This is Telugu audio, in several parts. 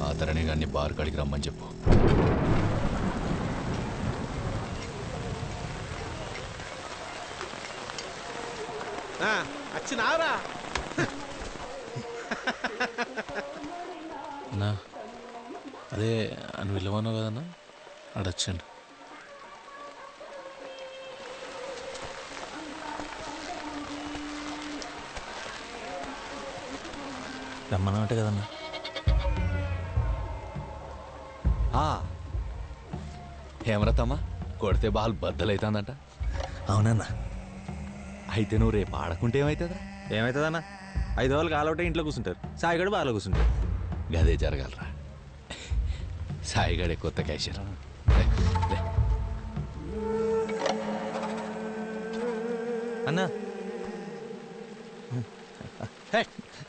ఆ తరణి గారిని బార్ కాడికి రమ్మని చెప్పు. వచ్చినారా అన్నా? అదే అని విలువన్నావు కదన్నా, అడొచ్చండి. రమ్మన్నమాట కదన్నా. హేమరతమ్మా కొడితే బాల్ బద్దలైతుందంట. అవునన్నా. అయితే నువ్వు రేపు ఆడకుంటే ఏమవుతుందా? ఏమవుతుందన్నా, 5 రోజులు కాలవుటే ఇంట్లో కూర్చుంటారు, సాయిగడు బాగా కూర్చుంటారు. గదే జరగాలరా. సాయిగడే కొత్త క్యాషియర్. అన్నా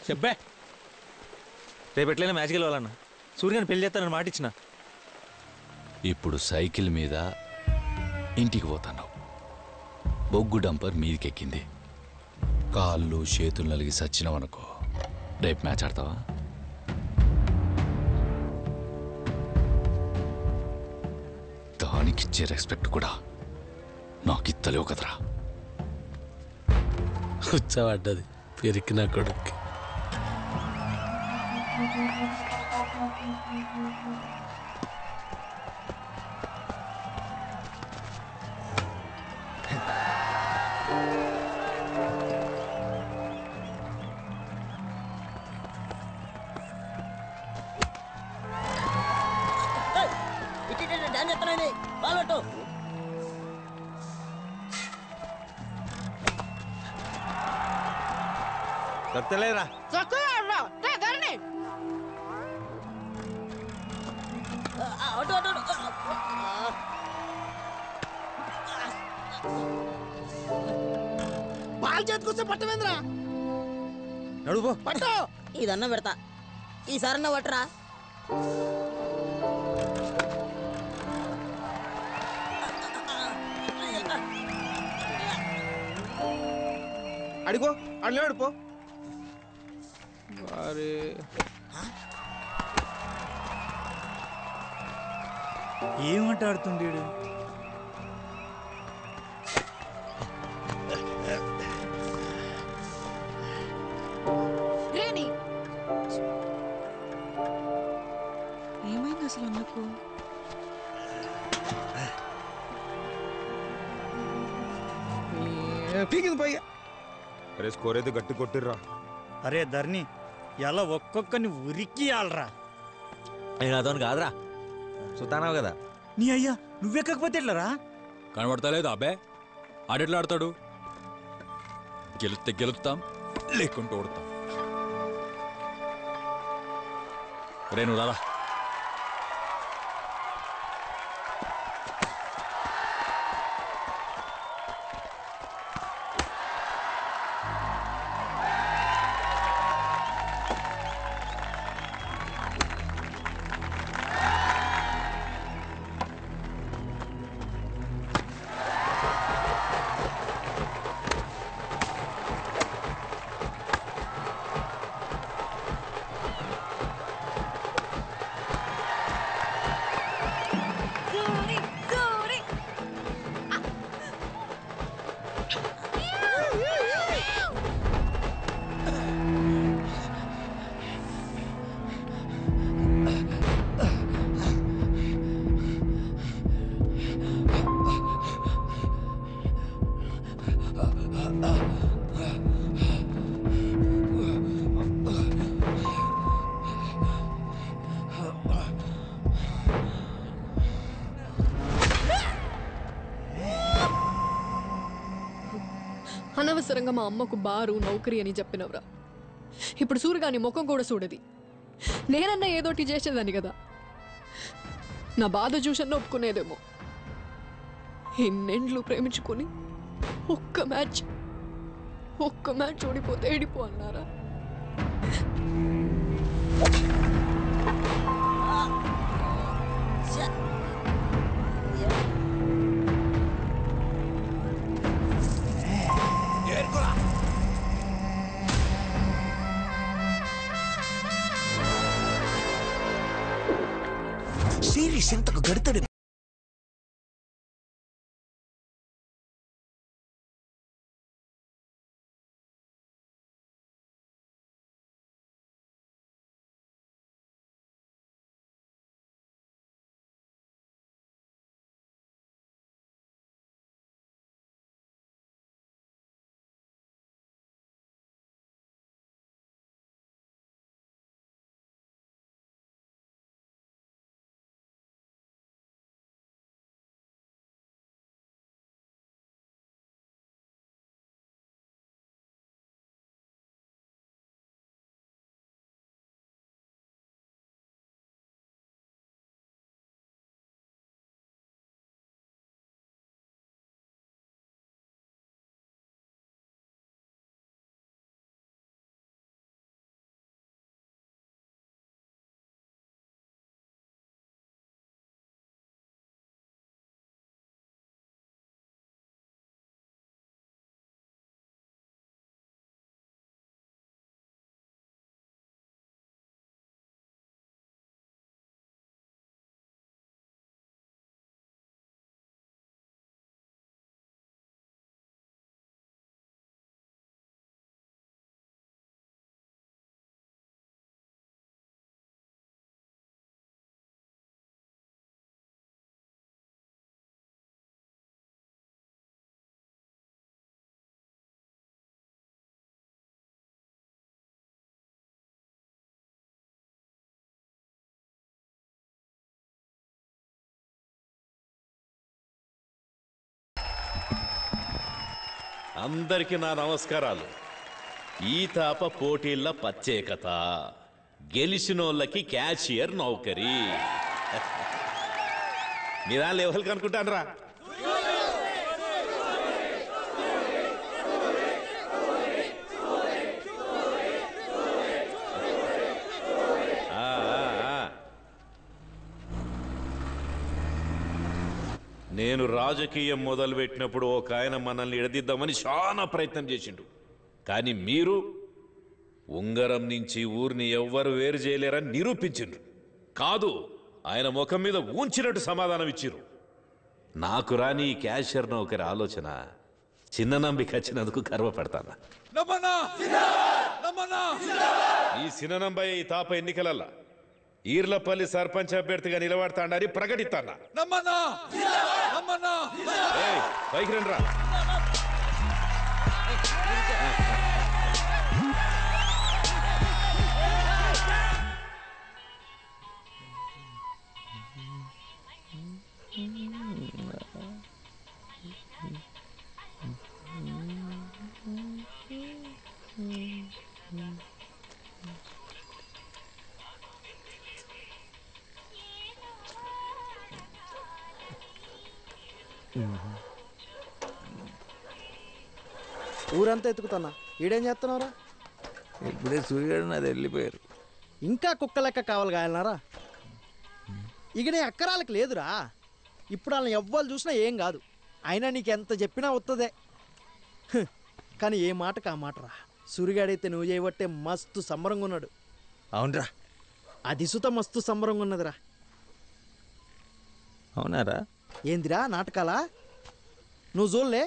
చెప్పే రేపు ఎట్లయినా మ్యాచ్కి వెళ్ళాలన్నా. సూర్యని పెళ్లి చేస్తానని మాట ఇచ్చిన. ఇప్పుడు సైకిల్ మీద ఇంటికి పోతున్నావు. బొగ్గు డంపర్ మీదికెక్కింది. కాళ్ళు చేతులు నలిగి సచ్చినావనుకో, రేపు మ్యాచ్ ఆడతావా? దానికిచ్చే రెస్పెక్ట్ కూడా నాకు ఇత్తలేవు కదరా. కూర్చోబడ్డది పెరికిన కొడుక్కి. చెప్తలేరా బాల్ చేతికొస్తే పట్టమేంద్రా. నడువు పట్టు. ఇదన్నా పెడతా, ఈసారన్నా పట్టరా. అడిగో అడిలో అడిపో. ఏమంటాడుతుండేడు? ఏమైంది అసలు అన్నకు? పీకింది పోయి. అరే స్కోర్ అయితే గట్టి కొట్టిర్రా. అరే ధర్ని ఎలా ఒక్కొక్కని ఉరికియాలరా. నాతో కాదురా, సుతానావు కదా. నీ అయ్యా నువ్వెక్కకపోతే ఎట్లరా? కనబడతలేదు అబ్బే. ఆడెట్లా ఆడతాడు? గెలుస్తే గెలుస్తాం, లేకుంటూ ఓడతాం. రేణు రారా. అనవసరంగా మా అమ్మకు బారు నౌకరీ అని చెప్పినవరా. ఇప్పుడు సూర్యగాని ముఖం కూడా చూడది. నేనన్నా ఏదోటి చేసేదాన్ని కదా. నా బాధ చూసన్న ఒప్పుకునేదేమో. ఎన్నెండ్లు ప్రేమించుకొని ఒక్క మ్యాచ్ ఓడిపోతే ఏడిపో అన్నారా? సీరియస్ ఎంతకు గడతాడు. అందరికీ నా నమస్కారాలు. ఈ తాప పోటీల ప్రత్యేకత గెలిచినోళ్ళకి క్యాషియర్ నౌకరీ. మీరా లెవెల్కి అనుకుంటానరా? నేను రాజకీయం మొదలుపెట్టినప్పుడు ఒక ఆయన మనల్ని ఎడదిద్దామని చాలా ప్రయత్నం చేసిండు. కానీ మీరు ఉంగరం నుంచి ఊరిని ఎవ్వరు వేరు చేయలేరని నిరూపించిండ్రు. కాదు, ఆయన ముఖం మీద ఊంచినట్టు సమాధానం ఇచ్చిర్రు. నాకు రాని ఈ క్యాషియర్ నౌకరి ఆలోచన చిన్న నంబికి వచ్చినందుకు గర్వపడతాను. ఈ సిననంబయ్య ఈ తాప ఎన్నికలల్లా ఈర్లపల్లి సర్పంచ్ అభ్యర్థిగా నిలబడతాడని ప్రకటిస్తానా. పైకి రండిరా. ఊరంతా ఎత్తుకుతున్నా, ఈడేం చేస్తున్నారా? ఇప్పుడే సూర్యుడు నాది వెళ్ళిపోయారు. ఇంకా కుక్క లెక్క కావాలి కాయలనారా? ఇక నీ అక్కరాలకు లేదురా. ఇప్పుడు వాళ్ళని ఎవ్వరు చూసినా ఏం కాదు. అయినా నీకు ఎంత చెప్పినా వస్తుందే. కానీ ఏ మాటకు ఆ మాటరా. సూర్యుగాడైతే నువ్వు చేయబట్టే మస్తు సంబరంగా ఉన్నాడు. అవునరా, అది సుత మస్తు సంబరంగా ఉన్నదిరా. అవునారా? ఏందిరా నాటకాలా? నువ్వు చూడలే?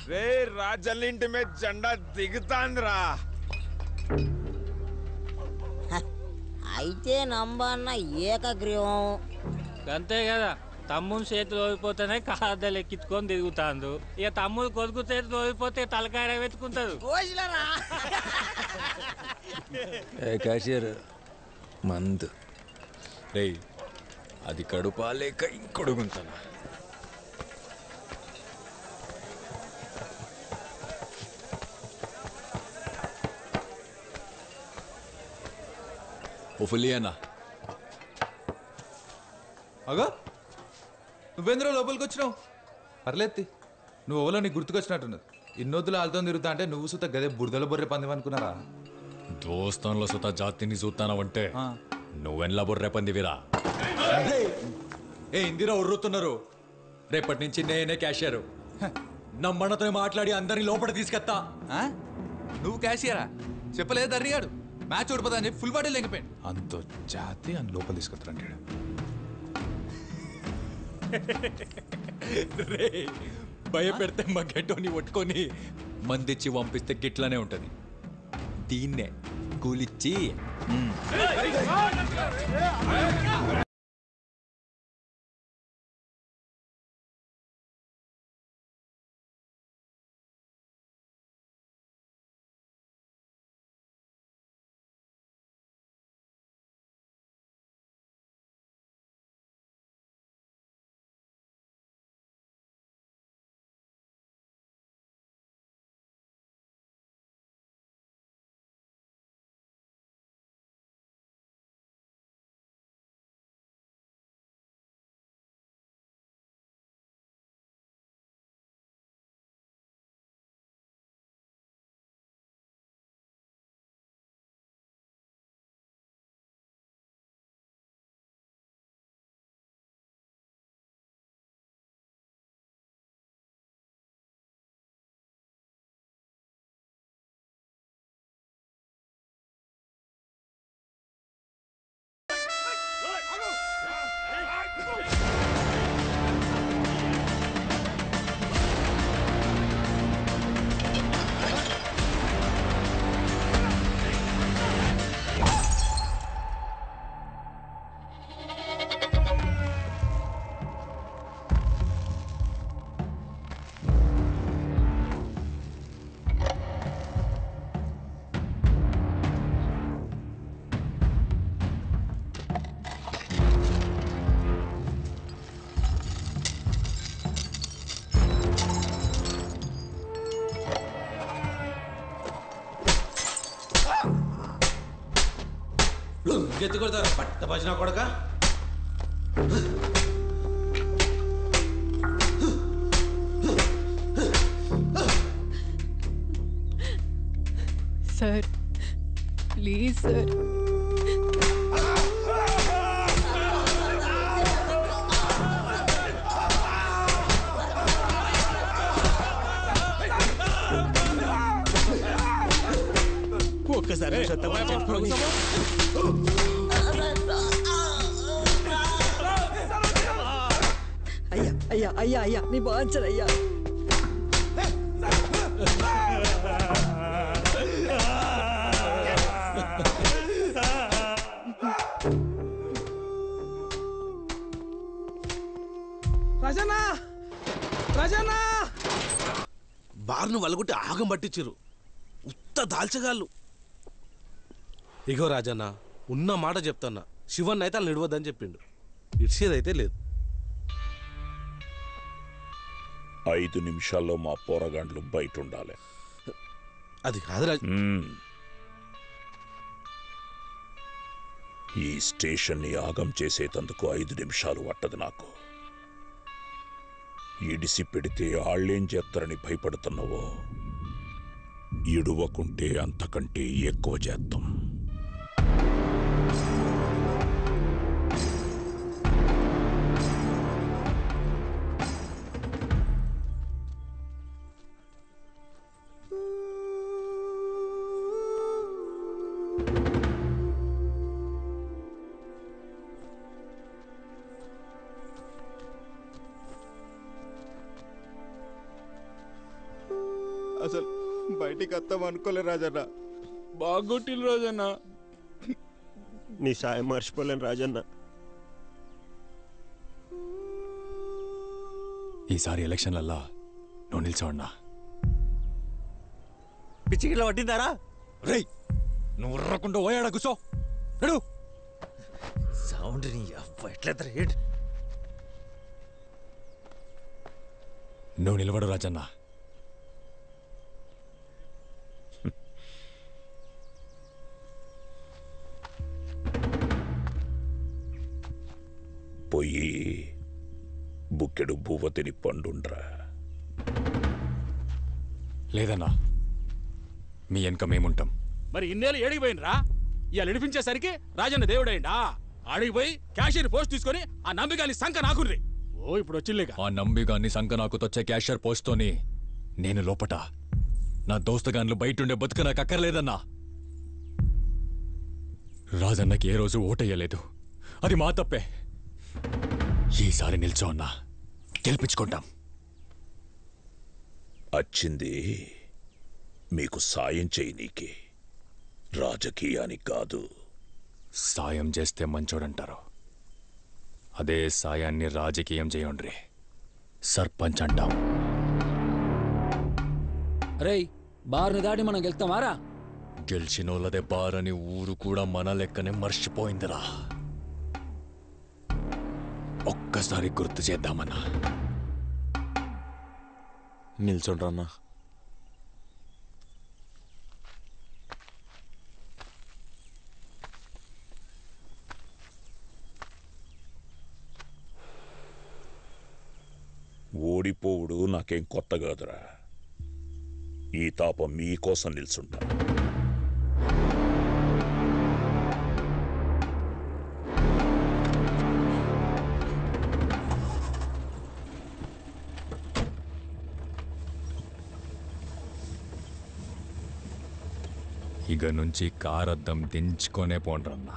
రే రాజల్లింటి మీద జెండా దిగుతాందిరా. అయితే నంబన్న ఏకగ్రీవం. అంతే కదా, తమ్ముని చేతులు ఓడిపోతేనే కాదలు ఎక్కించుకొని తిరుగుతాండు. ఇక తమ్ముడు కొడుకు చేతులు ఓడిపోతే తలకాయ వెతుకుంటాడు. క్యాషియర్ మందు రే, అది కడుపా లేక ఇంకొడుగుంటానా? ఓ ఫుల్లీ అన్న. అగా నువ్వేంద్ర లోపలికి వచ్చినావు? పర్లేదు, నువ్వు ఓలో నీకు గుర్తుకొచ్చినట్టున్నది. ఇన్నొద్దులు ఆలుతో తిరుగుతా అంటే నువ్వు సుత గదే బురదల బొర్రె పంది అనుకున్నారా? దోస్తాన్లో సుత జాతిని చూస్తానవంటే నువ్వెన్లా బొర్రె పందివిరా. ఏ ఇందిరా ఉర్రుతున్నారు. రేపటి నుంచి నేనే క్యాషియర్. నమ్మన్నతో మాట్లాడి అందరిని లోపల తీసుకెత్తా. నువ్వు క్యాషియరా? చెప్పలేదు దర్రిగాడు మ్యాచ్ ఓడిపోతా అని చెప్పి ఫుల్ బాడీ లేకపోయాడు. అంత జాతి అని లోపల తీసుకొస్తారంటాడు. రే భయపెడితే మా గెట్టోని పట్టుకొని మందిచ్చి పంపిస్తే గిట్లానే ఉంటది. దీన్నే కూలిచ్చి ఎత్తి కొడతారు పట్ట భజన కొడక. Sir please sir. ఒక్కసారి అయ్యా అయ్యా అయ్యా అయ్యా నీ బాంచరు అయ్యా. రాజన్నా రాజన్నా బార్ను వలగొట్టి ఆగం పట్టించారు. ఉత్త దాల్చగాళ్ళు. ఇగో రాజన్న ఉన్న మాట చెప్తున్నా, శివన్ అయితే వాళ్ళు నిడవద్దని చెప్పిండు. ఇడ్సేదైతే లేదు. 5 నిమిషాల్లో మా పోరగాండ్లు బయట ఉండాలి. అది కాదు రాజ. ఈ స్టేషన్ని ఆగం చేసేటందుకు 5 నిమిషాలు పట్టదు నాకు. ఇడిసి పెడితే ఆళ్ళేం చేస్తారని భయపడుతున్నావో, ఇడువకుంటే అంతకంటే ఎక్కువ చేద్దాం. అసలు బయటికి వస్తాం అనుకోలే రాజన్న. బాగా కొట్టిల్లు రాజన్న. నీ సాయం మర్చిపోలేను రాజన్న. ఈసారి ఎలక్షన్లల్లా నువ్వు నిల్చోన్నా. పిచ్చికిలో పట్టిందారా? రేయ్ నువ్వు ఉర్రకుండా పోయాడా కూర్చో. నడు. సౌండ్ నీ ఎట్లా రేట్. నువ్వు నిలబడు రాజన్న. బుక్కెడు బువ్వ తిని పండుండ్రా. లేదన్నా, మీ వెనక మేముంటాం. మరి ఇన్నేళ్ళు ఏడిగిపోయినరా? ఇవాళ విడిపించేసరికి రాజన్న దేవుడైండా? ఆడిగిపోయి క్యాషియర్ పోస్ట్ తీసుకొని ఆ నంబిగాని సంక నాకుర్రి. ఓ ఇప్పుడు వచ్చిల్లేక ఆ నంబిగాన్ని సంక నాకు తొచ్చే క్యాషియర్ పోస్ట్తోని నేను లోపట, నా దోస్తగాన్లు బయటుండే బతుక నాకు అక్కర్లేదన్నా. రాజన్నకి ఏ రోజు ఓటయ్యలేదు, అది మా తప్పే. ఈసారి నిల్చో అన్నా, గెలిపించుకుంటాం. వచ్చింది మీకు సాయం చేయనీకి, రాజకీయానికి కాదు. సాయం చేస్తే మంచోడంటారు, అదే సాయాన్ని రాజకీయం చేయండి. సర్పంచ్ అంటాం. రేయ్, బార్ని దాటి మనం గెలుస్తామారా? గెలిచినోళ్ళదే బారని ఊరు కూడా మన లెక్కనే మర్చిపోయిందిరా. ఒక్కసారి గుర్తు చేద్దామన్నా. నిల్చోండ్రన్నా. ఓడిపోవుడు నాకేం కొత్త కాదురా. ఈ తాప మీకోసం నిల్చుంటా. ఇక నుంచి కారద్దం దించుకొనే పోండ్రన్నా.